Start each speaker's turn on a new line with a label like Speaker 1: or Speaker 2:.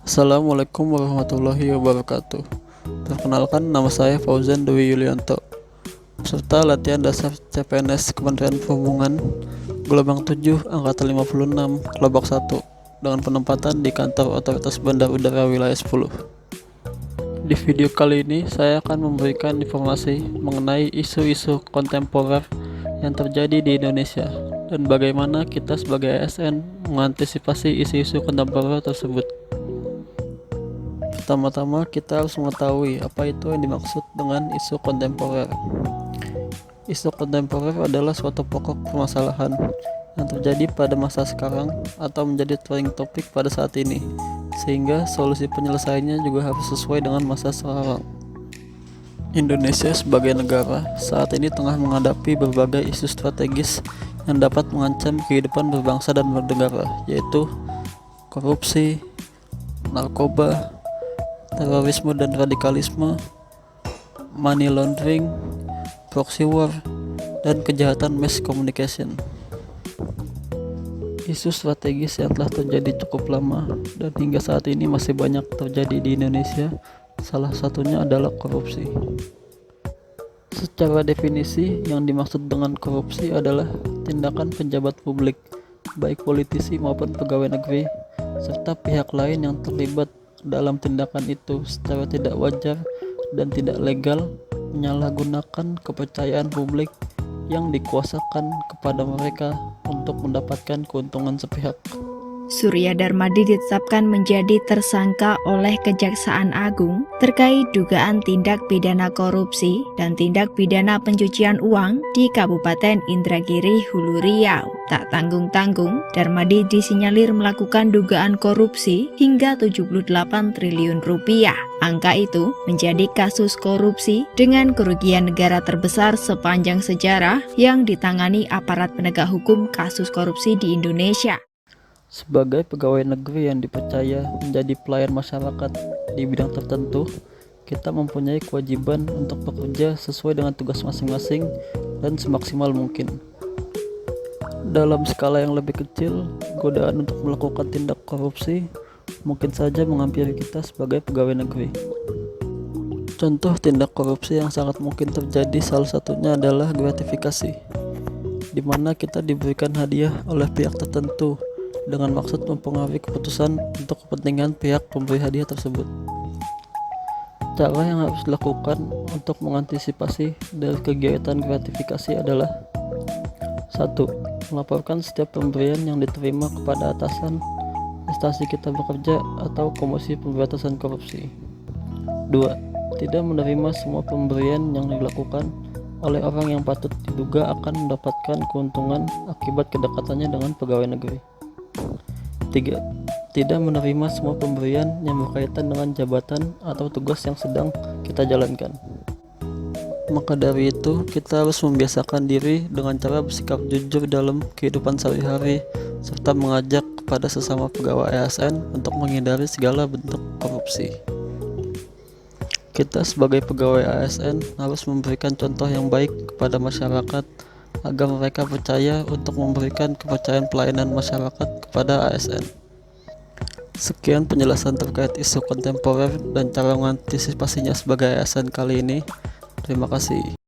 Speaker 1: Assalamualaikum warahmatullahi wabarakatuh. Perkenalkan, nama saya Fauzan Dwi Yulianto, peserta latihan dasar CPNS Kementerian Perhubungan gelombang 7 angkatan 56 kelompok 1 dengan penempatan di kantor Otoritas Bandar Udara Wilayah 10. Di video kali ini saya akan memberikan informasi mengenai isu-isu kontemporer yang terjadi di Indonesia dan bagaimana kita sebagai ASN mengantisipasi isu-isu kontemporer tersebut. Pertama-tama kita harus mengetahui apa itu yang dimaksud dengan isu kontemporer. Isu kontemporer adalah suatu pokok permasalahan yang terjadi pada masa sekarang atau menjadi trending topik pada saat ini, sehingga solusi penyelesaiannya juga harus sesuai dengan masa sekarang. Indonesia sebagai negara saat ini tengah menghadapi berbagai isu strategis yang dapat mengancam kehidupan berbangsa dan bernegara, yaitu korupsi, narkoba, terorisme dan radikalisme, money laundering, proxy war, dan kejahatan mass communication. Isu strategis yang telah terjadi cukup lama dan hingga saat ini masih banyak terjadi di Indonesia, salah satunya adalah korupsi. Secara definisi, yang dimaksud dengan korupsi adalah tindakan pejabat publik, baik politisi maupun pegawai negeri, serta pihak lain yang terlibat dalam tindakan itu secara tidak wajar dan tidak legal, menyalahgunakan kepercayaan publik yang dikuasakan kepada mereka untuk mendapatkan keuntungan sepihak.
Speaker 2: Surya Darmadi ditetapkan menjadi tersangka oleh Kejaksaan Agung terkait dugaan tindak pidana korupsi dan tindak pidana pencucian uang di Kabupaten Indragiri, Hulu Riau. Tak tanggung-tanggung, Darmadi disinyalir melakukan dugaan korupsi hingga 78 triliun rupiah. Angka itu menjadi kasus korupsi dengan kerugian negara terbesar sepanjang sejarah yang ditangani aparat penegak hukum kasus korupsi di Indonesia.
Speaker 1: Sebagai pegawai negeri yang dipercaya menjadi pelayan masyarakat di bidang tertentu, kita mempunyai kewajiban untuk bekerja sesuai dengan tugas masing-masing dan semaksimal mungkin. Dalam skala yang lebih kecil, godaan untuk melakukan tindak korupsi mungkin saja menghampiri kita sebagai pegawai negeri. Contoh tindak korupsi yang sangat mungkin terjadi salah satunya adalah gratifikasi, di mana kita diberikan hadiah oleh pihak tertentu dengan maksud mempengaruhi keputusan untuk kepentingan pihak pemberi hadiah tersebut. Cara yang harus dilakukan untuk mengantisipasi dari kegiatan gratifikasi adalah 1. Melaporkan setiap pemberian yang diterima kepada atasan, instansi kita bekerja, atau Komisi Pemberantasan Korupsi. 2. Tidak menerima semua pemberian yang dilakukan oleh orang yang patut diduga akan mendapatkan keuntungan akibat kedekatannya dengan pegawai negeri. 3. Tidak menerima semua pemberian yang berkaitan dengan jabatan atau tugas yang sedang kita jalankan. Maka dari itu, kita harus membiasakan diri dengan cara bersikap jujur dalam kehidupan sehari-hari, serta mengajak kepada sesama pegawai ASN untuk menghindari segala bentuk korupsi. Kita sebagai pegawai ASN harus memberikan contoh yang baik kepada masyarakat agar mereka percaya untuk memberikan kepercayaan pelayanan masyarakat kepada ASN. Sekian penjelasan terkait isu kontemporer dan cara mengantisipasinya sebagai ASN kali ini. Terima kasih.